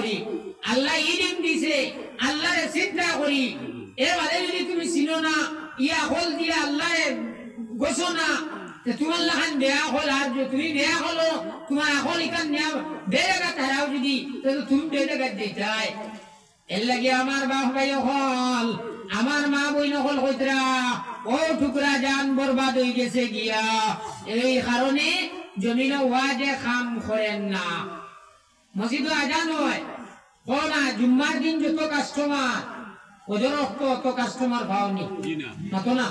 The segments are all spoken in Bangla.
করি আল্লাহ ইলিম দিছে আল্লাহরে চিন্তা করি এর বাদে যদি তুমি চিনো না ইয়া হল দিয়া আল্লাহ গোসো না তোমার লাখান দেয়া হল আর তুমি দেয়া হলো তোমার এখন এখান নেওয়া বেড়েগা তারাও যদি তুমি বেড়েগা দিতাই এর লাগে আমার বাপ ভাই হল আমার মা বই নকল কইতরা ও টুকরা জান বরবাদ হয়ে গেছে গিয়া এই কারণে জমিনে ওয়াজে খাম করেন না মসজিদে আজান হয় না জুম্মার দিন যত কাস্টমার ওদের অত কাস্টমার পাওনি মাতো না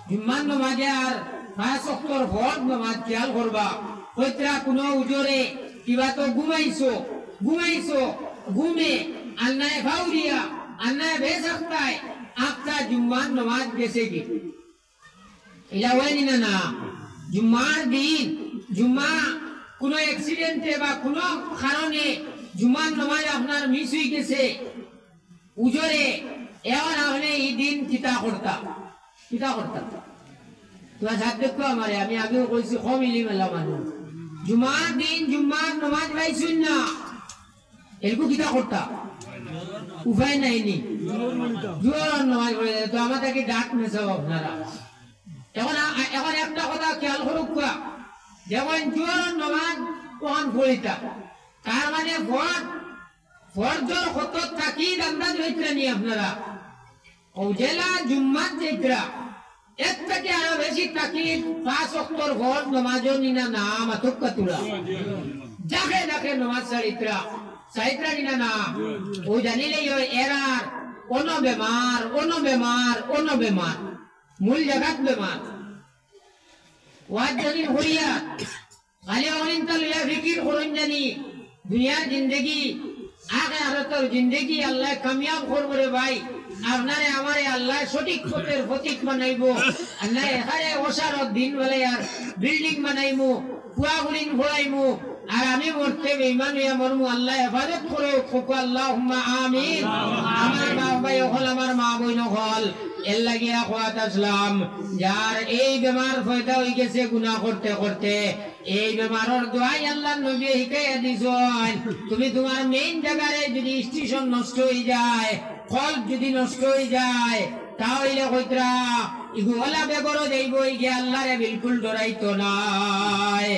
জুম্মার নমাজে আর 5 ওয়াক্তর ভোট নমাজ খেয়াল করবা কইতরা কোনো উজরে কিবা তো ঘুমাইছো ঘুমে আল্লাহ ভাউরিয়া আল্লাহ বেসাক্তায় आपका जुम्मार नमाज जैसे की इलावानी ना जुम्मार दिन जुम्मा कुनो एक्सीडेंट है बा कुनो खारणे जुम्मार नमाज अपनार मिस हुई गेছে उजरे এমন আপনি এই দিন কিতা করতা তো সাথে দেখো আমারে আমি আগেও কইছি কমিলি মেলা মানুষ জুমার দিন জুম্মার নমাজ পাইছুন না এরকু কিতা করতা উপায় নাই নি জোর নমাজ পড়ে তো আমাদেরকে ডাক মেসাও আপনারা এখন একটা কথা খেয়াল করুক যেমন জোর নমাজ কোন পড়িতা তার মানে ফরজর কত থাকি আন্দাজ হইতরা নি আপনারা ও জেলা জুম্মাত যেতরা এর থেকে আরো বেশি থাকি 5 ওয়াক্তর ফরজ নমাজও নিনা নাম আতক্কা তুলা যাকে নমাজ সারিত্রা সাইত্রা নিনা না ও জানিলে এরার অন্য বেমার মূল জায়গাত বেমার ওয়াজ জানি হইয়া খালি অনিন তালিয়া ফিকির করুন জানি দুনিয়ার জিন্দেগি আখিরাতের জিন্দেগি আল্লাহ কামিয়াব করবে ভাই আপনারে আমারে আল্লাহ সঠিক পথের প্রতীক বানাইবো আল্লাহ এখানে ওসারত দিন বলে আর বিল্ডিং বানাইমু কুয়াগুলিন ফোড়াইমু আর আমি মরতে বেঈমান হইয়া মরমু আল্লাহ হেফাজত করো খুব আল্লাহুম্মা আমিন আমার বাপ ভাই হল আমার মা বোন হল এর লাগিয়া খোয়াত আসলাম যার এই বেমার ফয়দা হয়ে গেছে গুনাহ করতে করতে এই বেমারের দোয়াই আল্লাহর নবী শিখাইয়া দিছেন তুমি তোমার মেইন জায়গায় যদি স্টেশন নষ্ট হয়ে যায় কল যদি নষ্ট হয়ে যায় তাহলে কইতরা ইগুলা বেগরো যাইবো ইগে আল্লাহরে বিলকুল ডরাইতো নাই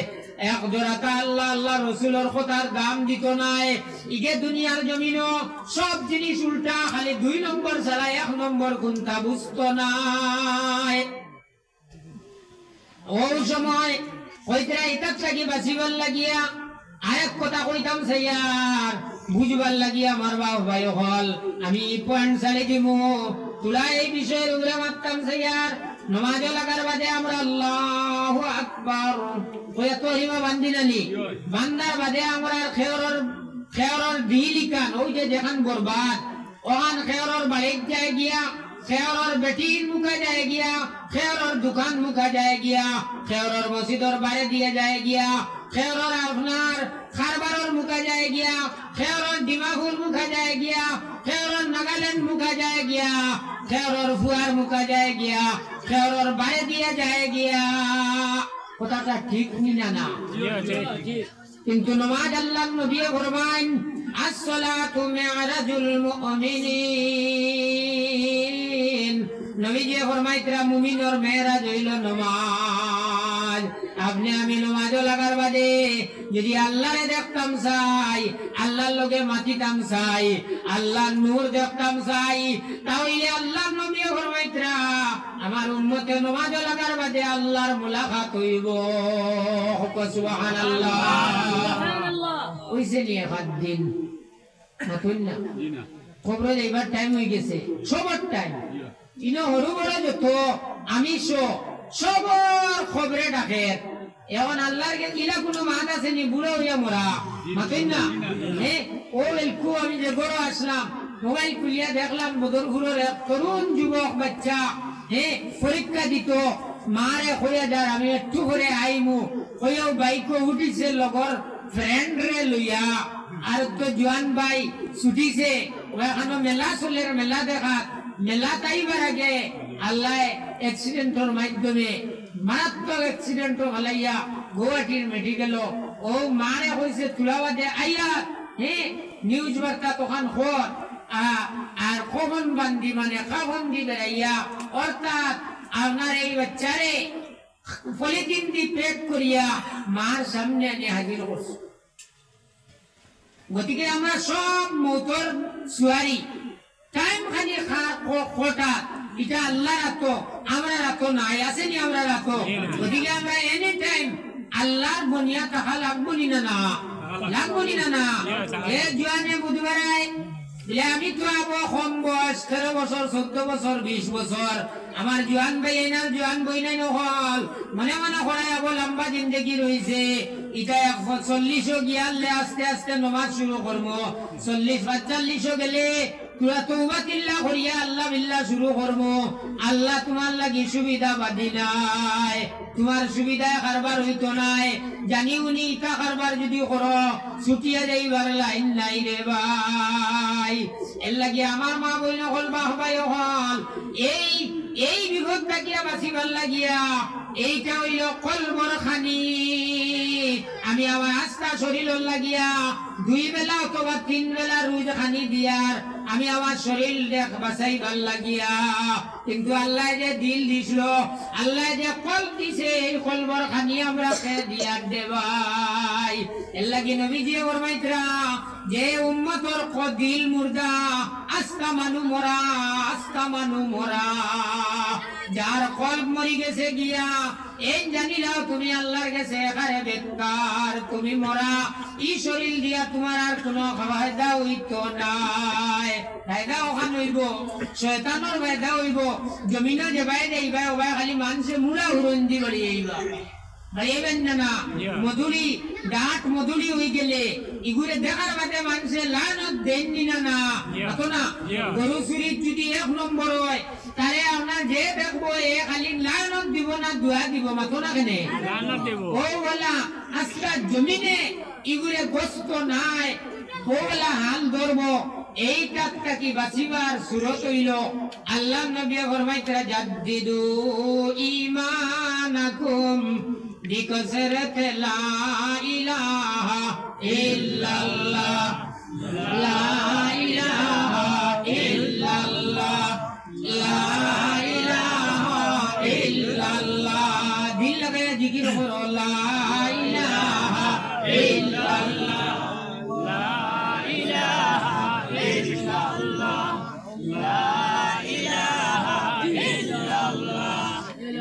এক জোড়াটা আল্লাহ রসুলের কথার দাম দিত নাই ইগে দুনিয়ার জমিনও সব জিনিস উল্টা খালি 2 নম্বর ছাড়া 1 নম্বর কোনটা বুঝতো নাই ওই সময় কইতরা ইতাকসাকি বাঁচিবার লাগিয়া আরেক কথা কইতাম সাইয়ার বুঝবার লাগিয়া আমার বাপ ভাই হল আমি পয়েন্ট চালি দিমু তুলা এই বিষয়ের উপরে মারতাম সাইয়ার নমাজ লাগার বাদে আমরা আল্লাহু আকবার ওই তো হিমা বান্দিনানি বান্দার বাদে আমরা খেয়রর দিলিকান ওই যে যেখান বরবাদ ওখান খেয়রর বাড়িতে যায় গিয়া খেয়রর বেটির মুখা যায় গিয়া খেয়রর দোকান মুখা যায় গিয়া খেয়রর মসজিদর বাইরে দিয়ে যায় গিয়া খেয়রর আপনার খারবারর মুখা যায় গিয়া খেয়রর ডিমাপুর মুখা যায় গিয়া খেয়রর নাগাল্যান্ড মুখা যায় গিয়া খেয়রর ফুয়ার মুখা যায় গিয়া খেয়রর বাইরে দিয়ে যায় গিয়া কথাটা ঠিক না না কিন্তু নমাজ আল্লাহর নবী ফরমান as-salatu mi'rajul mu'minin নবীজি ফরমাইতরা মুমিনের মেরাজ হইল নমাজ আপনি আমি নমাজ লাগার বাদে যদি আল্লাহরে দেখতাম চাই আল্লাহর লগে মাতিতাম চাই আল্লাহর নূর দেখতাম চাই তাহলে আল্লাহর নবী ফরমাইতরা আমার উম্মতে নমাজ লাগার বাদে আল্লাহর মুলাকাত হইব সুবহানাল্লাহ ওইসে নিয়ে হাত দিন মাতুন না খবর এইবার টাইম হয়ে গেছে সবার টাইম ইনো হরু বড় যত আমিষ সবার খবরে ডাকে এখন আল্লাহর ইলা কোনো মাত আছে নি বুড়ো হইয়া মরা মাতুন না ও এলকু আমি যে বড় আসলাম মোবাইল খুলিয়া দেখলাম বদরপুরের এক তরুণ যুবক বাচ্চা পরীক্ষা দিত মারে হইয়া যার আমি একটু করে আইমু হইয়াও বাইক উঠিছে লগর ফ্রেন্ড রে লইয়া আর তো জোয়ান ভাই ছুটিছে ওখানে মেলা চলের মেলা দেখা মেলা তাইবার আগে আল্লাহ অ্যাক্সিডেন্টের মাধ্যমে মারাত্মক অ্যাক্সিডেন্ট হলাইয়া গুয়াহাটির মেডিকেল ও মারে হয়েছে তুলাবাদে আইয়া নিউজ বার্তা তখন খোর আর কখন বান্দি মানে কখন দি বেড়াইয়া অর্থাৎ আপনার এই বাচ্চারে পলিথিন দি প্যাক করিয়া মার সামনে এনে হাজির করছে। গতিকে আমরা সব মৌতর সুয়ারি টাইম খালি খোটা এটা আল্লাহ রাতো আমরা রাতো নাই আসেনি আমরা রাতো। গতিকে আমরা এনি টাইম আল্লাহর বনিয়া টাকা লাগবো নি না লাগবো নি না এ জোয়ানে বুধবারায় আমি তো আবো কম বয়স 13 বছর 14 বছর 20 বছর আমার জোয়ান ভাই না জোয়ান বই নাই নহল মনে মনে করাই আবো লম্বা জিন্দগি রয়েছে এটা 40 গিয়ালে আস্তে আস্তে নমাজ শুরু করবো 40-45 গেলে তোরা তওবাতিল্লাহ করিয়া আল্লাহ বিল্লাহ শুরু করবো। আল্লাহ তোমার লাগি সুবিধা বাদি নাই, তোমার সুবিধায় কারবার হইতো নাই, জানি উনি ইটা কারবার যদি করো ছুটিয়া যাইবার লাইন নাই রে ভাই। এর লাগি আমার মা বইন হল বাহ ভাই হল এই বিপদ থাকিয়া বাঁচিবার লাগিয়া এইটা হইল কলবর খানি। আমি আমার আস্থা শরীর লাগিয়া 2 বেলা অথবা 3 বেলা রোজ খানি দিয়ার আমি আমার শরীর দেখ বাঁচাইবার লাগিয়া। কিন্তু আল্লাহ যে দিল দিছিল, আল্লাহ যে কল দিছে, এই কলবর খানি আমরা খেয়ে দিয়ার দেবাই। এর লাগি নবীজি ফরমাইতরা যে উম্মতর দিল মুর্দা আস্তা মানু মরা, আস্তা মানু মরা। যার কলব মরি গেছে গিয়া এই জানিলাও তুমি আল্লাহর কাছে একারে বেকার, তুমি মরা। ই শরীর দিয়া তোমার আর কোনো ফায়দা হইতো নাই। ফায়দা ওখান হইব শয়তানোর ফায়দা হইব। জমিনে যে বাইরে যাইবা ওবাই খালি মানুষে মুড়া হুরন্দি বাড়ি যাইবা ভাইবেন না। মধুরি ডাট মধুরি হয়ে গেলে ইগুরে দেখার বাদে মানুষে লানত দেননি না না না। গরু চুরি যদি 1 নম্বর হয় তারে আপনার যে দেখবো এ খালি লানত দিব না দোয়া দিব মাতো না কেনে ও বলা আজকা জমিনে ইগুরে গোস্ত নাই ওলা হাল ধরবো। এইটা কি বাঁচিবার সুরত হইল। আল্লাহ নবী ফরমাইতরা জাদ্দিদু ঈমানাকুম বিকসরত লা ইলাহা ইল্লাল্লাহ, লা ইলাহা ইল্লাল্লাহ, লা ইলাহা ইল্লাল্লাহ। দিল লাগায়া জিকির করো লা ইলাহা ইল্লাল্লাহ, লা ইলাহা ইল্লাল্লাহ, লা ইলাহা ইল্লাল্লাহ, লা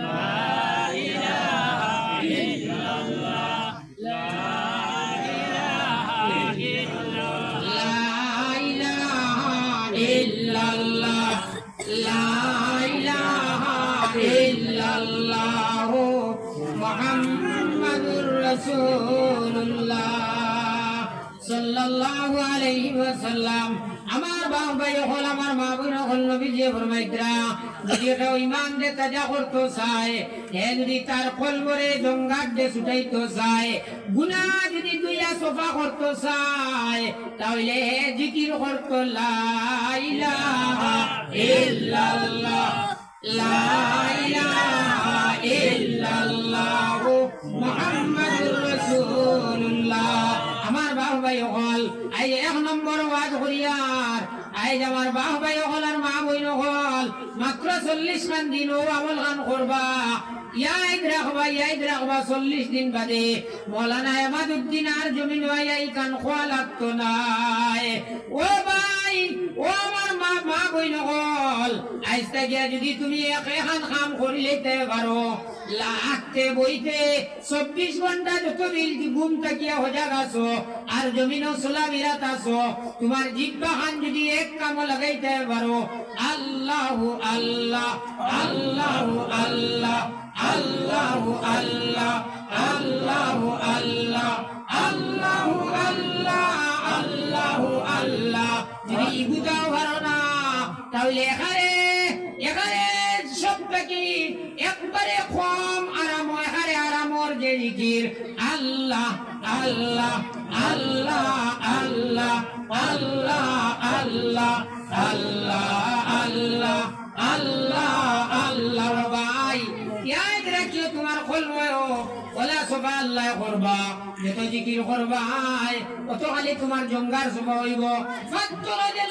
সাল্লাল্লাহু আলাইহি ওয়াসাল্লাম। আমার বাপ ভাই হল আমার মা বোন হল নবীজি ফরমাইতরা যদি কেউ ঈমান দে তাজা করতে চায়, হে যদি তার কলবরে জঙ্গাট দে ছুটাইতে চায়, গুনাহ যদি দুইয়া সফা করতে চায়, তাহলে হে জিকির করতে লা ইলাহা ইল্লাল্লাহ, লা ইলাহা ইল্লাল্লাহ মুহাম্মাদুর রাসূলুল্লাহ। আমার বাপ ভাই হল আই 1 নম্বর ওয়াজ করিয়ার আজ আমার বাপ ভাই হল আর মা বইন হল মাত্র 40 খান দিন ও আমল খান করবা। ইয়াদ রাখবা 40 দিন বাদে মৌলানা আহমদউদ্দিন আর জমিন ভাই এই কান খোয়া লাগতো নাই। ও ভাই ও আমার মা বইন হল আজ থেকে যদি তুমি এখন কাম করিলেতে পারো লাগতে বইতে 24 ঘন্টা যত দিল ঘুম থাকিয়া হজা গাছো আর জমিনও সোলা বিরাত আসো, তোমার জিব্বা খান যদি এক কামও লাগাইতে পারো আল্লাহু আল্লাহ আল্লাহু আল্লাহ আল্লাহু আল্লাহ আল্লাহু আল্লাহ আল্লাহু আল্লাহ আল্লাহু আল্লাহ যদি ইগুদাও পারো না তাহলে এখানে সব থেকে একবারে কম আরাম এখানে আরামর যে জিকির আল্লাহ আল্লাহ আল্লাহ আল্লাহ আল্লাহ আল্লাহ আল্লাহ আল্লাহ আল্লাহ আল্লাহ। ভাই ইয়াদ রাখিও তোমার কলময় ওলা সবা আল্লাহ করবা। যত জিকির করবাই অত খালি তোমার জঙ্গার সভা হইব। মাত্র যে